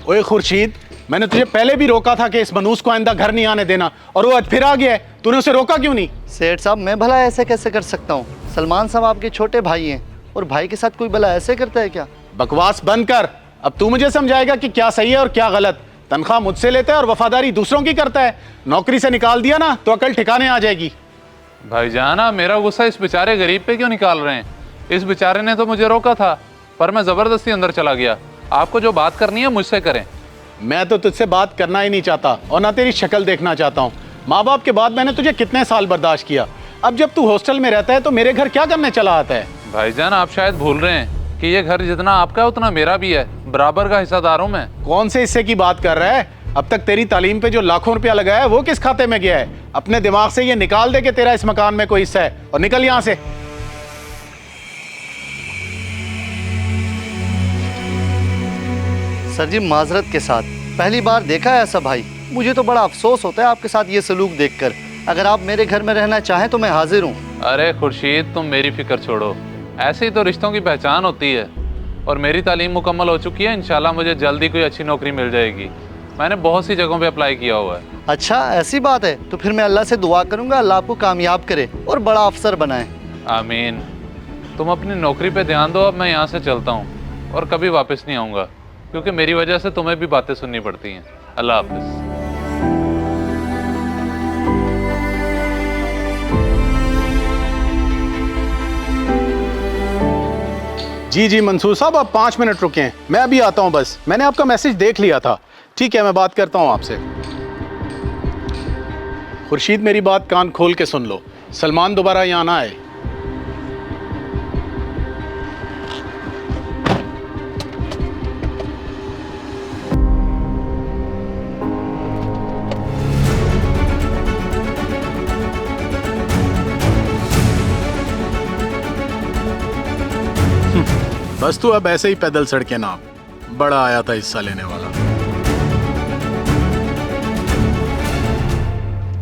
ओए खुर्शीद, मैंने तुझे पहले भी रोका था कि इस मनूस को आइंदा घर नहीं आने देना, और वो आज फिर आ गया है। तूने उसे रोका क्यों नहीं? सेठ साहब, मैं भला ऐसे कैसे कर सकता हूँ? सलमान साहब आपके छोटे भाई हैं, और भाई के साथ कोई भला ऐसे करता है क्या? बकवास बंद कर। अब तू मुझे समझाएगा कि क्या सही है और क्या गलत। तनख्वाह मुझसे लेता है और वफादारी दूसरों की करता है। नौकरी से निकाल दिया ना तो अकल ठिकाने आ जाएगी। भाईजान, आप मेरा गुस्सा इस बेचारे गरीब पे क्यों निकाल रहे हैं? इस बेचारे ने तो मुझे रोका था, पर मैं ज़बरदस्ती अंदर चला गया। आपको जो बात करनी है मुझसे करें। मैं तो तुझसे बात करना ही नहीं चाहता और ना तेरी शक्ल देखना चाहता हूँ। माँ बाप के बाद मैंने तुझे कितने साल बर्दाश्त किया। अब जब तू हॉस्टल में रहता है तो मेरे घर क्या करने चला आता है? भाईजान, आप शायद भूल रहे हैं कि ये घर जितना आपका है उतना मेरा भी है। बराबर का हिस्सादार हूँ मैं। कौन से हिस्से की बात कर रहा है? अब तक तेरी तालीम पे जो लाखों रुपया लगाया है वो किस खाते में गया है? अपने दिमाग से ये निकाल दे कि तेरा इस मकान में कोई हिस्सा है, और निकल यहाँ से। सर जी, माजरत के साथ, पहली बार देखा है ऐसा भाई। मुझे तो बड़ा अफसोस होता है आपके साथ ये सलूक देखकर। अगर आप मेरे घर में रहना चाहें तो मैं हाजिर हूँ। अरे खुर्शीद, तुम मेरी फिक्र छोड़ो। ऐसे ही तो रिश्तों की पहचान होती है। और मेरी तालीम मुकम्मल हो चुकी है। इंशाल्लाह मुझे जल्दी कोई अच्छी नौकरी मिल जाएगी। मैंने बहुत सी जगहों पे अप्लाई किया हुआ है। अच्छा, ऐसी बात है? तो फिर मैं अल्लाह से दुआ करूँगा अल्लाह आपको कामयाब करे और बड़ा अफसर बनाए। आमीन। तुम अपनी नौकरी पे ध्यान दो। अब मैं यहाँ से चलता हूँ और कभी वापस नहीं आऊँगा, क्योंकि मेरी वजह से तुम्हें भी बातें सुननी पड़ती हैं। अल्लाह हाफिज़। जी जी मंसूर साहब, आप 5 मिनट रुकें, मैं अभी आता हूं। बस मैंने आपका मैसेज देख लिया था। ठीक है, मैं बात करता हूं आपसे। खुर्शीद, मेरी बात कान खोल के सुन लो। सलमान दोबारा यहाँ ना आए। बस तू अब ऐसे ही पैदल सड़के नाप। बड़ा आया था हिस्सा लेने वाला।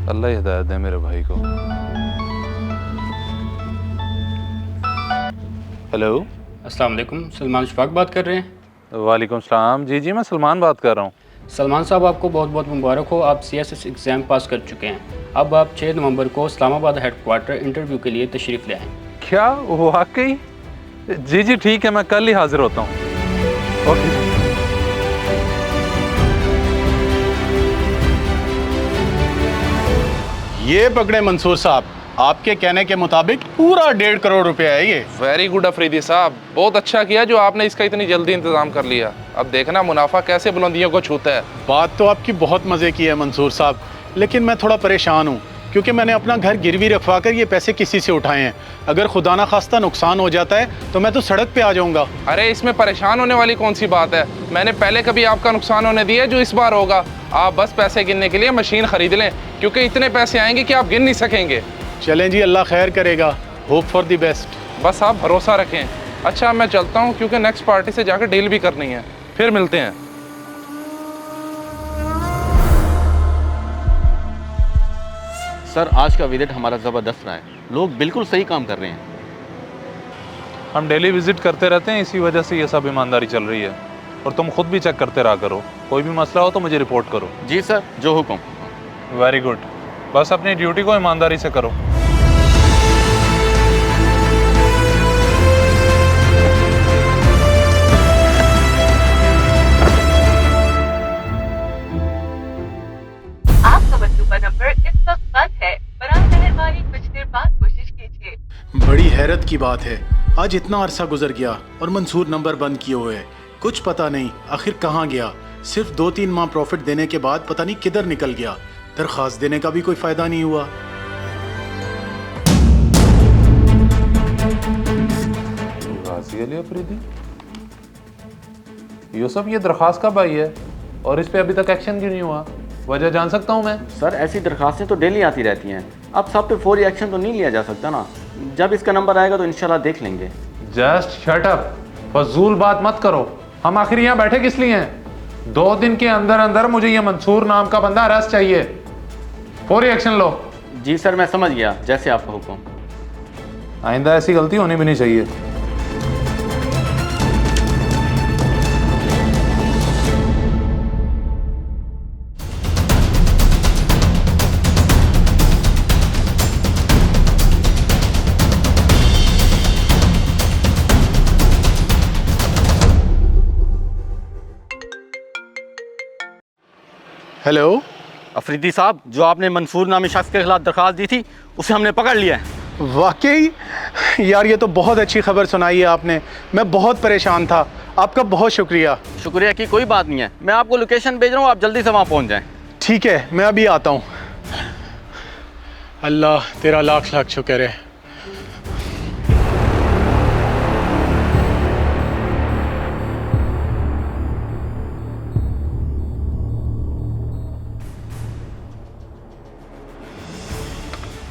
अल्लाह हिदायत दे मेरे भाई को। हेलो, अस्सलाम वालेकुम। सलमान शफाक बात कर रहे हैं? वालेकुम सलाम। जी जी, मैं सलमान बात कर रहा हूँ। सलमान साहब, आपको बहुत बहुत मुबारक हो। आप CSS एग्ज़ाम पास कर चुके हैं। अब आप 6 नवंबर को इस्लामाबाद हेडक्वार्टर इंटरव्यू के लिए तशरीफ़ ले आएँ। क्या वाकई? जी जी ठीक है, मैं कल ही हाजिर होता हूँ। ओके। ये पकड़े मंसूर साहब, आपके कहने के मुताबिक पूरा 1.5 करोड़ रुपया है ये। वेरी गुड अफरीदी साहब, बहुत अच्छा किया जो आपने इसका इतनी जल्दी इंतजाम कर लिया। अब देखना मुनाफा कैसे बुलंदियों को छूता है। बात तो आपकी बहुत मज़े की है मंसूर साहब, लेकिन मैं थोड़ा परेशान हूँ, क्योंकि मैंने अपना घर गिरवी रखवा कर ये पैसे किसी से उठाए हैं। अगर खुदा ना खास्ता नुकसान हो जाता है तो मैं तो सड़क पे आ जाऊंगा। अरे इसमें परेशान होने वाली कौन सी बात है? मैंने पहले कभी आपका नुकसान होने दिया है जो इस बार होगा। आप बस पैसे गिनने के लिए मशीन खरीद लें, क्योंकि इतने पैसे आएंगे कि आप गिन नहीं सकेंगे। चलें जी, अल्लाह खैर करेगा। Hope for the best. बस आप भरोसा रखें। अच्छा, मैं चलता हूँ क्योंकि नेक्स्ट पार्टी से जाकर डील भी करनी है। फिर मिलते हैं। सर, आज का विजिट हमारा ज़बरदस्त रहा है। लोग बिल्कुल सही काम कर रहे हैं। हम डेली विजिट करते रहते हैं, इसी वजह से ये सब ईमानदारी चल रही है। और तुम खुद भी चेक करते रहा करो। कोई भी मसला हो तो मुझे रिपोर्ट करो। जी सर, जो हुक्म। Very good. बस अपनी ड्यूटी को ईमानदारी से करो। आपका मतलूबा नंबर इस वक्त बंद है। बराए मेहरबानी कुछ देर बाद कोशिश कीजिए। बड़ी हैरत की बात है, आज इतना अरसा गुजर गया और मंसूर नंबर बंद किए हुए है। कुछ पता नहीं आखिर कहाँ गया। सिर्फ 2-3 माह प्रॉफिट देने के बाद पता नहीं किधर निकल गया। दरखास्त देने का भी कोई फायदा नहीं हुआ। यूसुफ, ये दरखास्त कब आई है और इस पे अभी तक एक्शन क्यों नहीं हुआ? वजह जान सकता हूँ मैं? सर, ऐसी दरखास्तें तो डेली आती रहती हैं। अब सब पे फौरी एक्शन तो नहीं लिया जा सकता ना। जब इसका नंबर आएगा तो इंशाल्लाह देख लेंगे। जस्ट शट अप, फजूल बात मत करो। हम आखिर यहाँ बैठे किस लिए हैं? 2 दिन के अंदर अंदर मुझे ये मंसूर नाम का बंदा अरेस्ट चाहिए। फौरी एक्शन लो। जी सर, मैं समझ गया, जैसे आपका हुक्म। आइंदा ऐसी गलती होनी भी नहीं चाहिए। हेलो। अफरीदी साहब, जो आपने मंसूर नामी शख्स के खिलाफ दरख्वास्त दी थी उसे हमने पकड़ लिया है। वाकई यार, ये तो बहुत अच्छी खबर सुनाई है आपने। मैं बहुत परेशान था, आपका बहुत शुक्रिया। शुक्रिया की कोई बात नहीं है, मैं आपको लोकेशन भेज रहा हूँ, आप जल्दी से वहाँ पहुँच जाएँ। ठीक है, मैं अभी आता हूँ। अल्लाह तेरा लाख लाख शुक्र है।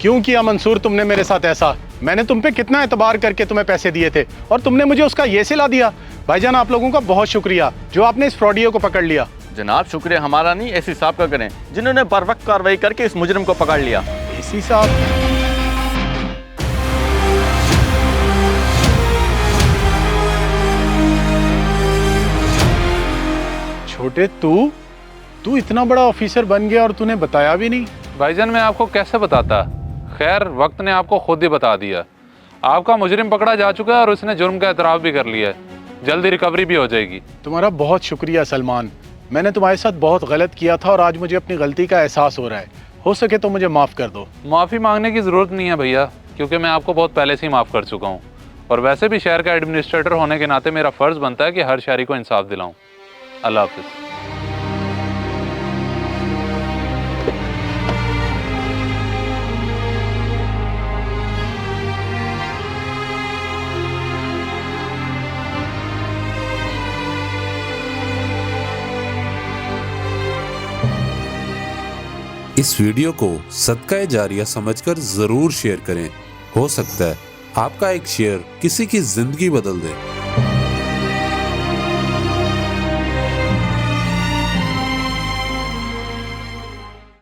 क्यों किया मंसूर तुमने मेरे साथ ऐसा? मैंने तुम पे कितना एतबार करके तुम्हें पैसे दिए थे और तुमने मुझे उसका ये सिला दिया। भाईजान, आप लोगों का बहुत शुक्रिया जो आपने इस फ्रॉडियो को पकड़ लिया। जनाब, शुक्रिया हमारा नहीं, एसी साहब का करें जिन्होंने बर वक्त कार्रवाई करके इस मुजरिम को पकड़ लिया। एसी साहब? छोटे, तू इतना बड़ा ऑफिसर बन गया और तूने बताया भी नहीं? भाईजान, मैं आपको कैसे बताता। खैर, वक्त ने आपको खुद ही बता दिया। आपका मुजरिम पकड़ा जा चुका है और उसने जुर्म का एतराफ़ भी कर लिया है। जल्दी रिकवरी भी हो जाएगी। तुम्हारा बहुत शुक्रिया सलमान। मैंने तुम्हारे साथ बहुत गलत किया था और आज मुझे अपनी गलती का एहसास हो रहा है। हो सके तो मुझे माफ़ कर दो। माफ़ी मांगने की ज़रूरत नहीं है भैया, क्योंकि मैं आपको बहुत पहले से ही माफ़ कर चुका हूँ। और वैसे भी शहर का एडमिनिस्ट्रेटर होने के नाते मेरा फ़र्ज़ बनता है कि हर शहरी को इंसाफ दिलाऊँ। अल्लाह हाफ़िज़। इस वीडियो को सदका जारिया समझकर जरूर शेयर करें। हो सकता है आपका एक शेयर किसी की जिंदगी बदल दे।